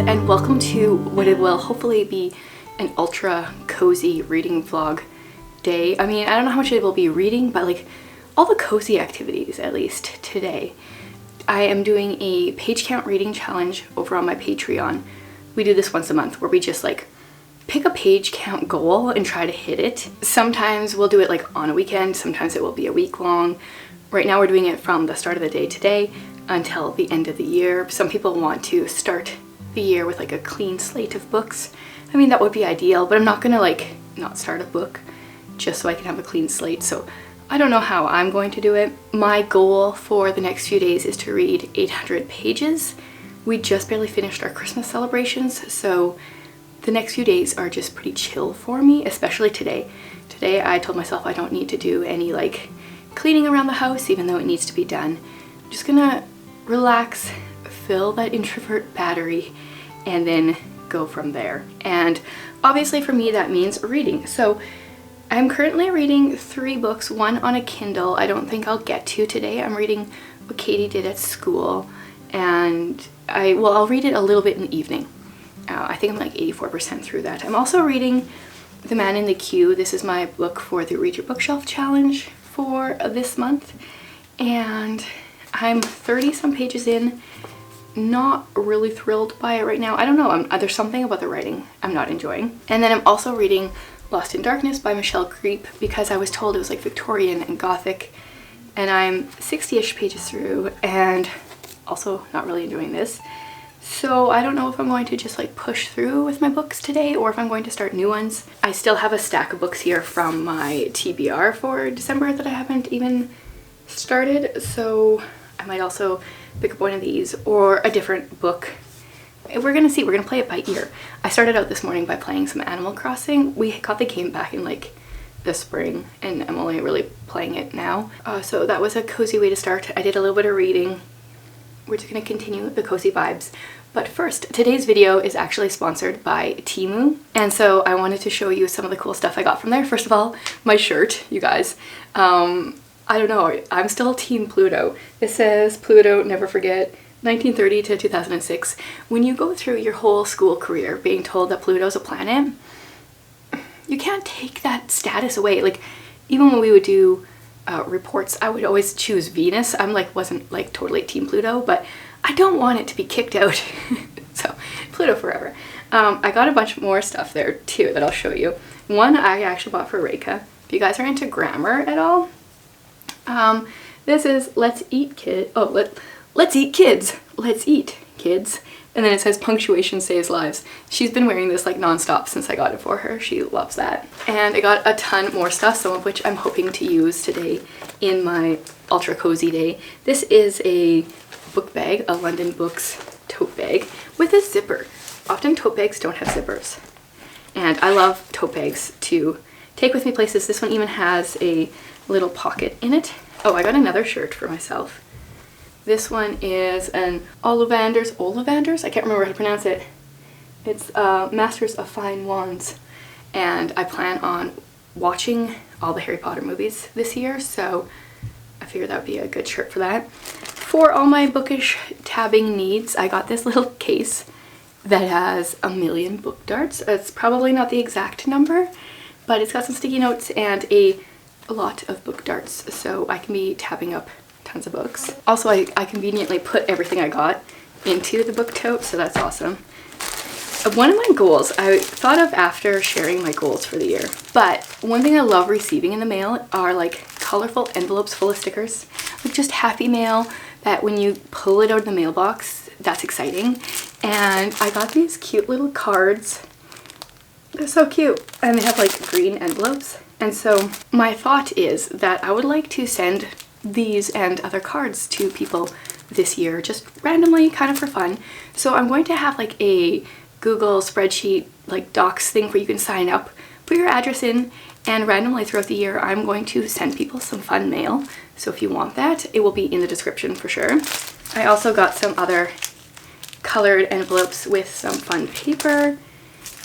and welcome to what it will hopefully be an ultra cozy reading vlog day. I mean, I don't know how much it will be reading, but like all the cozy activities at least today. I am doing a page count reading challenge over on my Patreon. We do this once a month where we just like pick a page count goal and try to hit it. Sometimes we'll do it like on a weekend, sometimes it will be a week long. Right now we're doing it from the start of the day today until the end of the year. Some people want to start the year with like a clean slate of books. I mean, that would be ideal, but I'm not gonna like not start a book just so I can have a clean slate. So I don't know how I'm going to do it. My goal for the next few days is to read 800 pages. We just barely finished our Christmas celebrations, so the next few days are just pretty chill for me, especially today. Today I told myself I don't need to do any like cleaning around the house, even though it needs to be done. I'm just gonna relax, fill that introvert battery, and then go from there. And obviously for me that means reading. So I'm currently reading 3 books, one on a Kindle. I don't think I'll get to today. I'm reading what Katie did at school, and I'll read it a little bit in the evening. I think I'm like 84% through that. I'm also reading The Man in the Queue. This is my book for the Read Your Bookshelf challenge for this month, and I'm 30 some pages in. Not really thrilled by it right now. I don't know, there's something about the writing I'm not enjoying. And then I'm also reading Lost in Darkness by Michelle Creep because I was told it was like Victorian and Gothic, and I'm 60-ish pages through and also not really enjoying this. So I don't know if I'm going to just like push through with my books today or if I'm going to start new ones. I still have a stack of books here from my TBR for December that I haven't even started, so I might also pick up one of these or a different book. We're gonna see, we're gonna play it by ear. I started out this morning by playing some Animal Crossing. We got the game back in like the spring and I'm only really playing it now. So that was a cozy way to start. I did a little bit of reading. We're just gonna continue the cozy vibes. But first, today's video is actually sponsored by Temu. And so I wanted to show you some of the cool stuff I got from there. First of all, my shirt, you guys. I don't know, I'm still Team Pluto. It says Pluto, never forget, 1930 to 2006. When you go through your whole school career being told that Pluto's a planet, you can't take that status away. Like, even when we would do reports, I would always choose Venus. Wasn't like totally Team Pluto, but I don't want it to be kicked out. So, Pluto forever. I got a bunch more stuff there too that I'll show you. One I actually bought for Reika. If you guys are into grammar at all, this is Let's Eat Kids. Oh, let's eat kids. Let's eat kids. And then it says punctuation saves lives. She's been wearing this like nonstop since I got it for her. She loves that. And I got a ton more stuff, some of which I'm hoping to use today in my ultra cozy day. This is a book bag, a London Books tote bag with a zipper. Often tote bags don't have zippers. And I love tote bags to take with me places. This one even has a little pocket in it. Oh, I got another shirt for myself. This one is an Ollivanders, I can't remember how to pronounce it. It's Masters of Fine Wands, and I plan on watching all the Harry Potter movies this year, so I figured that would be a good shirt for that. For all my bookish tabbing needs, I got this little case that has 1,000,000 book darts. It's probably not the exact number, but it's got some sticky notes and a lot of book darts, so I can be tabbing up tons of books. Also, I conveniently put everything I got into the book tote, so that's awesome. One of my goals I thought of after sharing my goals for the year, but one thing I love receiving in the mail are like colorful envelopes full of stickers, like just happy mail that when you pull it out of the mailbox, that's exciting. And I got these cute little cards. They're so cute, and they have like green envelopes. And so my thought is that I would like to send these and other cards to people this year, just randomly, kind of for fun. So I'm going to have like a Google spreadsheet, like docs thing where you can sign up, put your address in, and randomly throughout the year I'm going to send people some fun mail. So if you want that, it will be in the description for sure. I also got some other colored envelopes with some fun paper.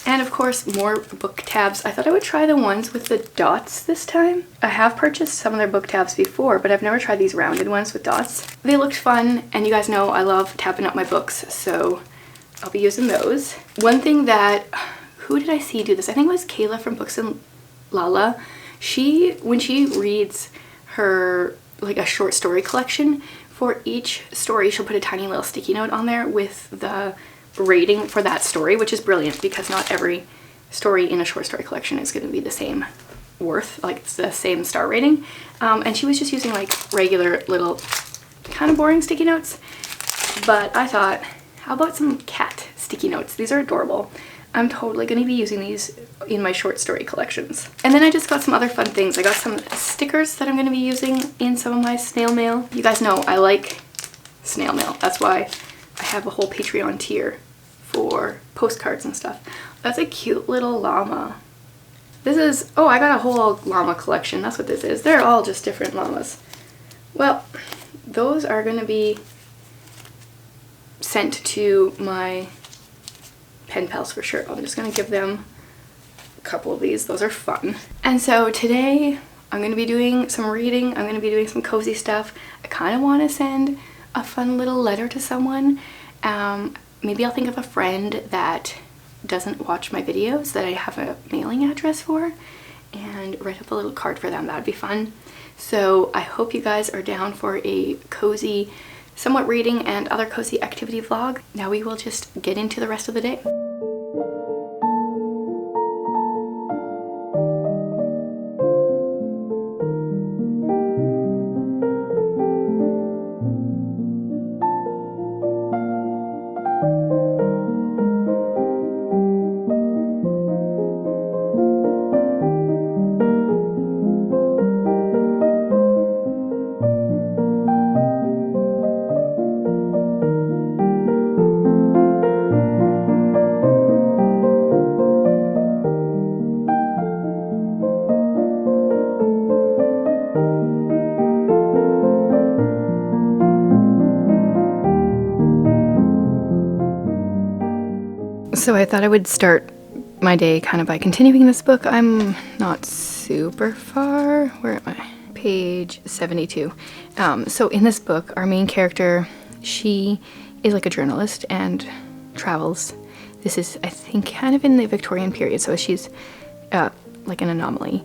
And of course, more book tabs. I thought I would try the ones with the dots this time. I have purchased some of their book tabs before, but I've never tried these rounded ones with dots. They looked fun, and you guys know I love tabbing up my books, so I'll be using those. One thing that, who did I see do this? I think it was Kayla from Books and Lala. When she reads her, like a short story collection, for each story she'll put a tiny little sticky note on there with the rating for that story, which is brilliant because not every story in a short story collection is going to be the same worth, like it's the same star rating. And she was just using like regular little kind of boring sticky notes, but I thought, how about some cat sticky notes? These are adorable. I'm totally going to be using these in my short story collections. And then I just got some other fun things. I got some stickers that I'm going to be using in some of my snail mail. You guys know I like snail mail. That's why I have a whole Patreon tier for postcards and stuff. That's a cute little llama. This is, oh, I got a whole llama collection. That's what this is. They're all just different llamas. Well, those are going to be sent to my pen pals for sure. I'm just going to give them a couple of these. Those are fun. And so today I'm going to be doing some reading. I'm going to be doing some cozy stuff. I kind of want to send a fun little letter to someone. Maybe I'll think of a friend that doesn't watch my videos that I have a mailing address for and write up a little card for them. That'd be fun. So I hope you guys are down for a cozy, somewhat reading and other cozy activity vlog. Now we will just get into the rest of the day. So I thought I would start my day kind of by continuing this book. I'm not super far. Where am I? Page 72. So in this book, our main character, she is like a journalist and travels. This is, I think, kind of in the Victorian period, so she's like an anomaly.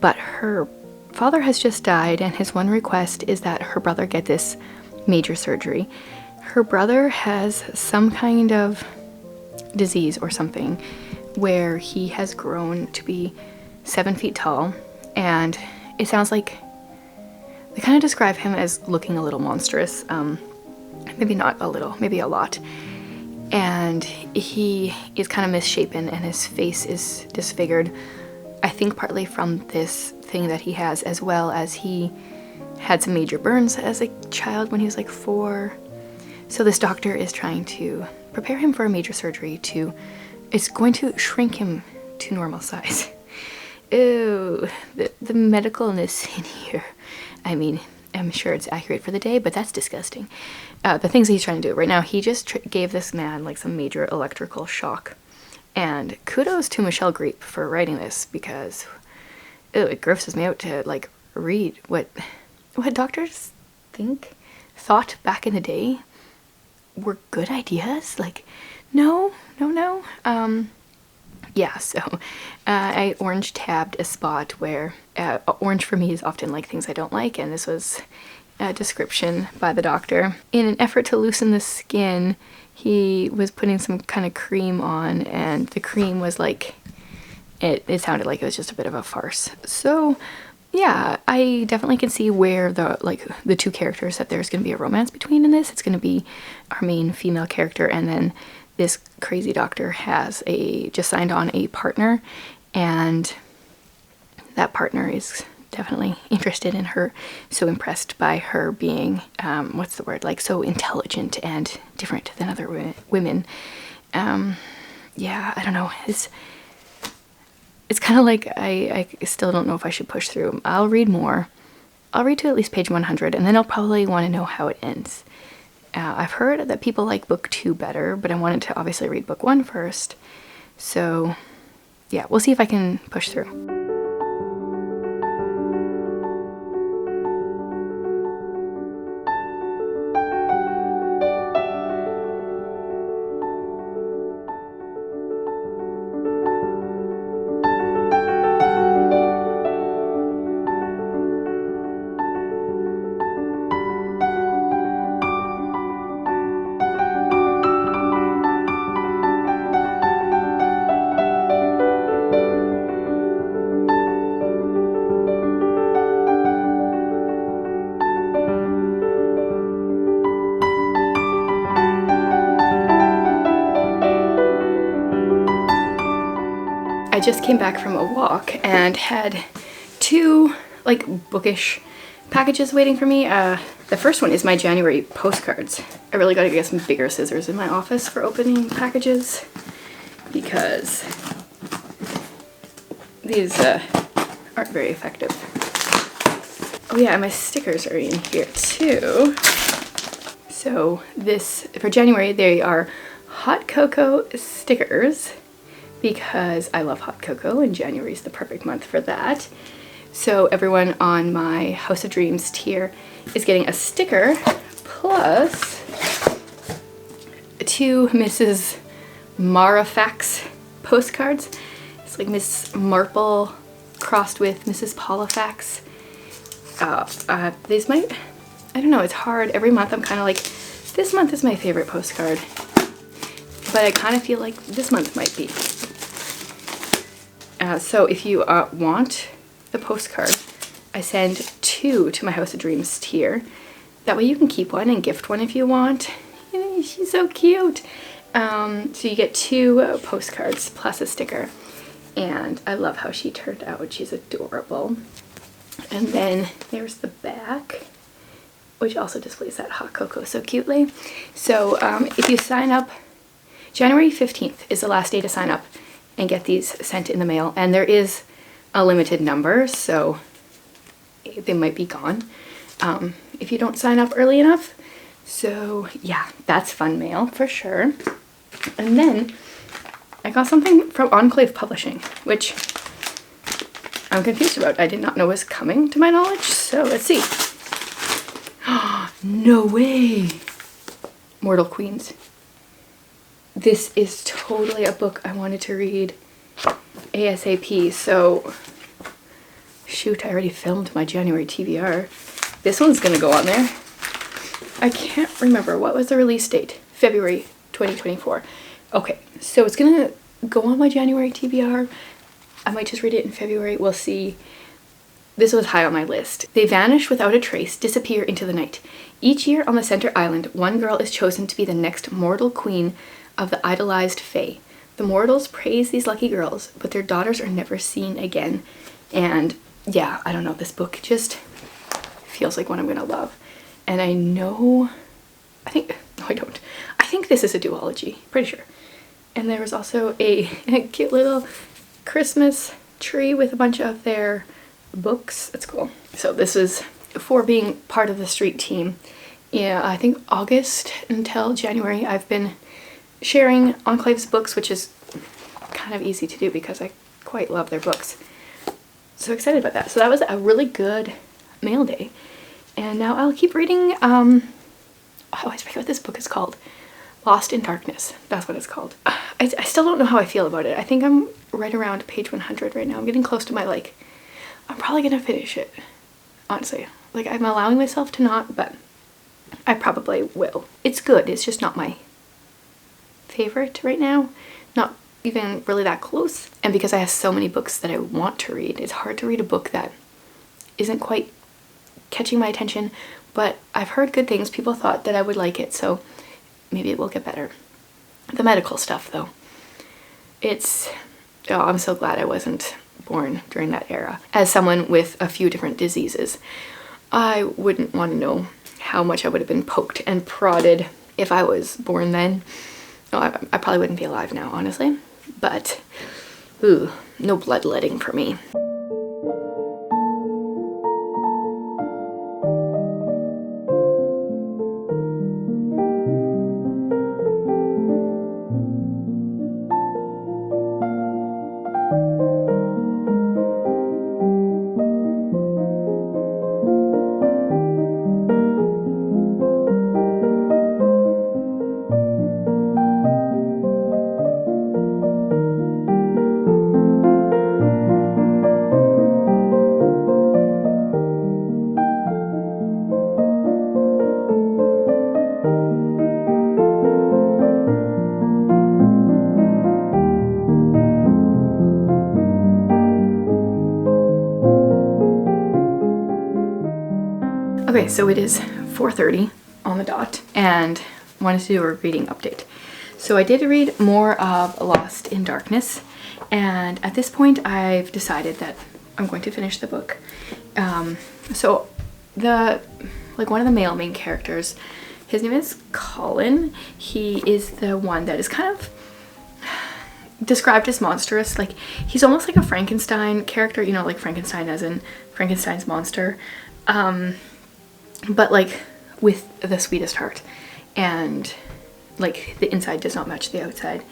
But her father has just died, and his one request is that her brother get this major surgery. Her brother has some kind of disease or something where he has grown to be 7 feet tall, and it sounds like they kind of describe him as looking a little monstrous, maybe not a little, maybe a lot, and he is kind of misshapen and his face is disfigured, I think partly from this thing that he has, as well as he had some major burns as a child when he was like 4. So this doctor is trying to prepare him for a major surgery it's going to shrink him to normal size. Ew, the medicalness in here. I mean, I'm sure it's accurate for the day, but that's disgusting. The things that he's trying to do right now, he just gave this man like some major electrical shock. And kudos to Michelle Greep for writing this, because it grosses me out to like read what doctors thought back in the day were good ideas. Like, no. Yeah, so I orange tabbed a spot where orange for me is often like things I don't like, and this was a description by the doctor. In an effort to loosen the skin, he was putting some kind of cream on, and the cream was like, it sounded like it was just a bit of a farce. So yeah, I definitely can see where the two characters that there's going to be a romance between in this. It's going to be our main female character, and then this crazy doctor has just signed on a partner, and that partner is definitely interested in her, so impressed by her being, what's the word, like so intelligent and different than other women. Yeah, I don't know. It's kind of like I still don't know if I should push through. I'll read more. I'll read to at least page 100, and then I'll probably want to know how it ends. I've heard that people like book 2 better, but I wanted to obviously read book 1 first. So yeah, we'll see if I can push through. just came back from a walk and had two like bookish packages waiting for me. The first one is my January postcards. I really gotta get some bigger scissors in my office for opening packages because these aren't very effective. Oh yeah, and my stickers are in here too. So this, for January, they are hot cocoa stickers because I love hot cocoa and January is the perfect month for that. So everyone on my House of Dreams tier is getting a sticker plus 2 Mrs. Marafax postcards. It's like Miss Marple crossed with Mrs. Paulifax. These might, I don't know, it's hard. Every month I'm kind of like, this month is my favorite postcard. But I kind of feel like this month might be. So if you want the postcard, I send 2 to my House of Dreams tier. That way you can keep one and gift one if you want. She's so cute. So you get 2 postcards plus a sticker. And I love how she turned out. She's adorable. And then there's the back, which also displays that hot cocoa so cutely. So if you sign up, January 15th is the last day to sign up and get these sent in the mail. And there is a limited number, so they might be gone if you don't sign up early enough. So yeah, that's fun mail for sure. And then I got something from Enclave Publishing, which I'm confused about. I did not know was coming to my knowledge, so let's see. No way! Mortal Queens. This is totally a book I wanted to read ASAP, so shoot, I already filmed my January TBR. This one's gonna go on there. I can't remember, what was the release date? February 2024. Okay, so it's gonna go on my January TBR. I might just read it in February, we'll see. This was high on my list. They vanish without a trace, disappear into the night. Each year on the center island, one girl is chosen to be the next mortal queen of the idolized fae. The mortals praise these lucky girls, but their daughters are never seen again. And yeah, I don't know, this book just feels like one I'm gonna love. And I know, I think, no I don't. I think this is a duology, pretty sure. And there was also a cute little Christmas tree with a bunch of their books. That's cool. So this is for being part of the street team. Yeah, I think August until January I've been sharing Enclave's books, which is kind of easy to do because I quite love their books. So excited about that. So that was a really good mail day. And now I'll keep reading, oh, I always forget what this book is called. Lost in Darkness. That's what it's called. I still don't know how I feel about it. I think I'm right around page 100 right now. I'm getting close to my, like, I'm probably gonna finish it. Honestly. Like, I'm allowing myself to not, but I probably will. It's good. It's just not my favorite right now. Not even really that close. And because I have so many books that I want to read, it's hard to read a book that isn't quite catching my attention, but I've heard good things. People thought that I would like it, so maybe it will get better. The medical stuff though, it's, oh, I'm so glad I wasn't born during that era. As someone with a few different diseases, I wouldn't want to know how much I would have been poked and prodded if I was born then. No, I probably wouldn't be alive now, honestly, but ooh, no bloodletting for me. Okay, so it is 4:30 on the dot and wanted to do a reading update. So I did read more of Lost in Darkness And at this point I've decided that I'm going to finish the book. So one of the male main characters, his name is Colin. He is the one that is kind of described as monstrous. Like, he's almost like a Frankenstein character, you know, like Frankenstein as in Frankenstein's monster, but like with the sweetest heart, and like the inside does not match the outside.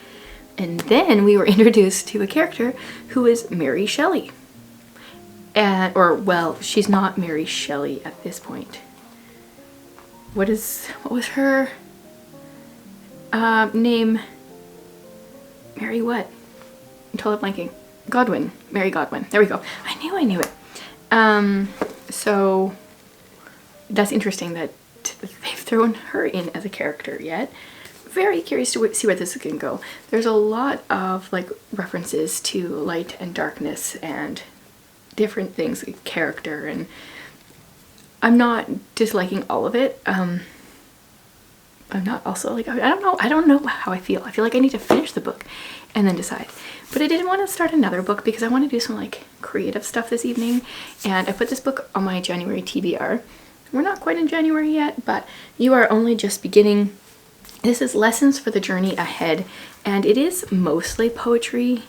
And then we were introduced to a character who is Mary Shelley. Well, she's not Mary Shelley at this point. What was her name? Mary what? I'm totally blanking. Godwin. Mary Godwin. There we go. I knew it. So that's interesting that they've thrown her in as a character yet. Very curious to see where this is gonna go. There's a lot of like references to light and darkness and different things, like character, and I'm not disliking all of it. I'm not also like, I don't know how I feel. I feel like I need to finish the book and then decide. But I didn't want to start another book because I want to do some like creative stuff this evening, and I put this book on my January TBR. We're not quite in January yet, but you are only just beginning. This is Lessons for the Journey Ahead, and it is mostly poetry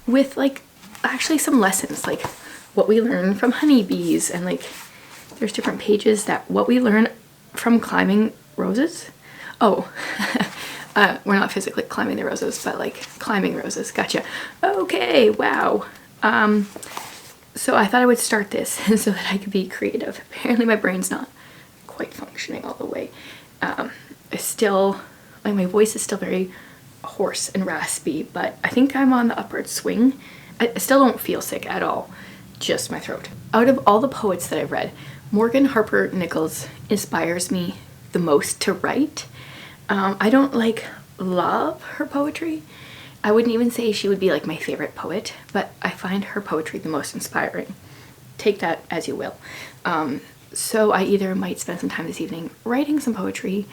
with like actually some lessons, like what we learn from honeybees, and like there's different pages that what we learn from climbing roses. Oh, we're not physically climbing the roses, but like climbing roses. Gotcha. Okay, wow. So I thought I would start this so that I could be creative. Apparently my brain's not quite functioning all the way. Like my voice is still very hoarse and raspy, but I think I'm on the upward swing. I still don't feel sick at all, just my throat. Out of all the poets that I've read, Morgan Harper Nichols inspires me the most to write. I don't like love her poetry. I wouldn't even say she would be like my favorite poet, but I find her poetry the most inspiring. Take that as you will. So I either might spend some time this evening writing some poetry,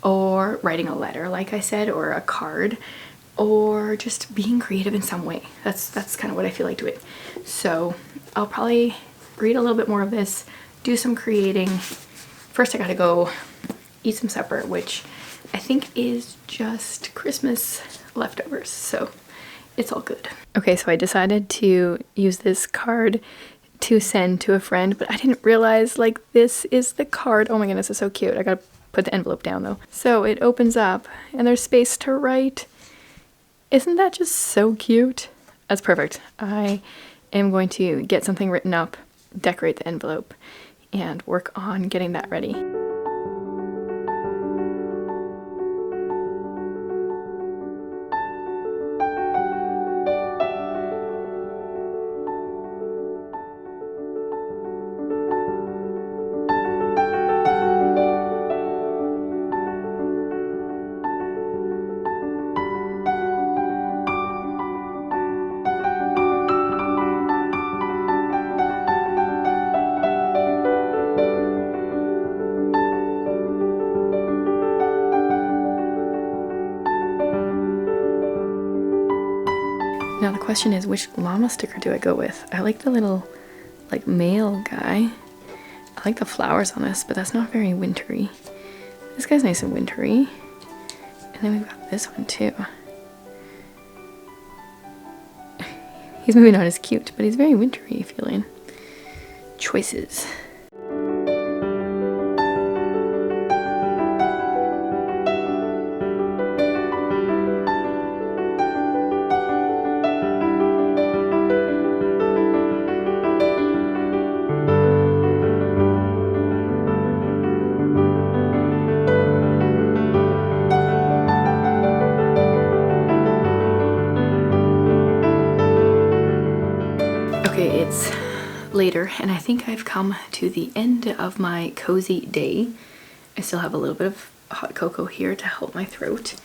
or writing a letter, like I said, or a card, or just being creative in some way. That's kind of what I feel like doing. So I'll probably read a little bit more of this, do some creating. First I gotta go eat some supper, which I think is just Christmas leftovers, so it's all good. Okay, so I decided to use this card to send to a friend, but I didn't realize like this is the card. Oh my goodness, it's so cute. I gotta put the envelope down though. So it opens up and there's space to write. Isn't that just so cute? That's perfect. I am going to get something written up, decorate the envelope, and work on getting that ready. Now the question is, which llama sticker do I go with? I like the little, like, male guy. I like the flowers on this, but that's not very wintry. This guy's nice and wintry. And then we've got this one too. He's maybe not as cute, but he's very wintry feeling. Choices. Okay, it's later and I think I've come to the end of my cozy day. I still have a little bit of hot cocoa here to help my throat.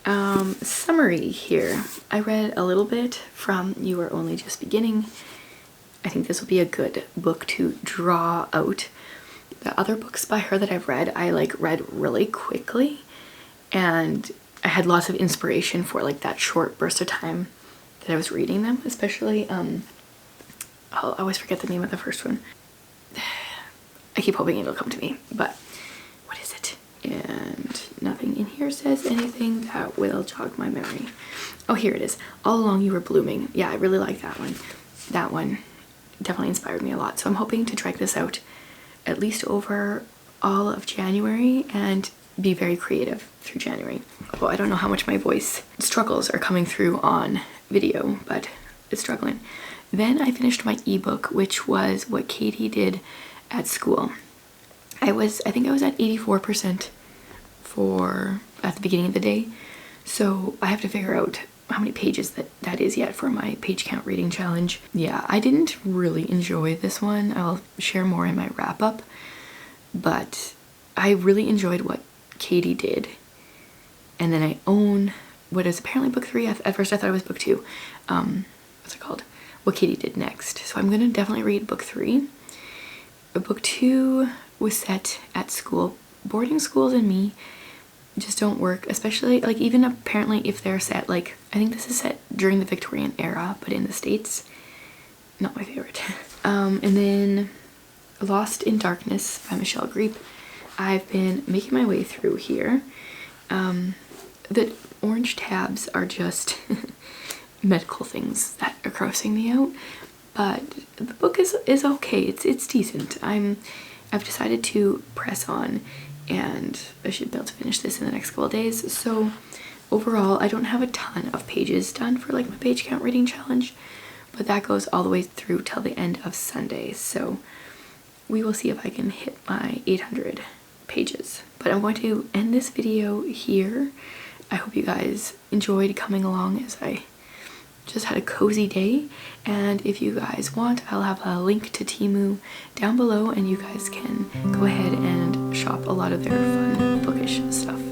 Summary here. I read a little bit from You Are Only Just Beginning. I think this will be a good book to draw out. The other books by her that I've read, I read really quickly, and I had lots of inspiration for like that short burst of time that I was reading them, especially I'll always forget the name of the first one. I keep hoping it'll come to me, but what is it? And nothing in here says anything that will jog my memory. Oh, here it is. All Along You Were Blooming. Yeah, I really like that one. That one definitely inspired me a lot. So I'm hoping to drag this out at least over all of January and be very creative through January. Well, I don't know how much my voice struggles are coming through on video, but it's struggling. Then I finished my ebook, which was What Katie Did at School. I think I was at 84% at the beginning of the day. So I have to figure out how many pages that is yet for my page count reading challenge. Yeah, I didn't really enjoy this one. I'll share more in my wrap up, but I really enjoyed What Katie Did. And then I own what is apparently book 3. At first I thought it was book 2. What's it called? What Katie Did Next. So I'm gonna definitely read book 3. Book 2 was set at school. Boarding schools and me just don't work, especially like even apparently if they're set, like I think this is set during the Victorian era, but in the States, not my favorite. And then Lost in Darkness by Michelle Greep. I've been making my way through here. The orange tabs are just medical things that are grossing me out, but the book is okay. It's decent. I've decided to press on, and I should be able to finish this in the next couple of days. So overall, I don't have a ton of pages done for like my page count reading challenge, but that goes all the way through till the end of Sunday. So we will see if I can hit my 800 pages. But I'm going to end this video here. I hope you guys enjoyed coming along as I just had a cozy day, and if you guys want, I'll have a link to Temu down below and you guys can go ahead and shop a lot of their fun bookish stuff.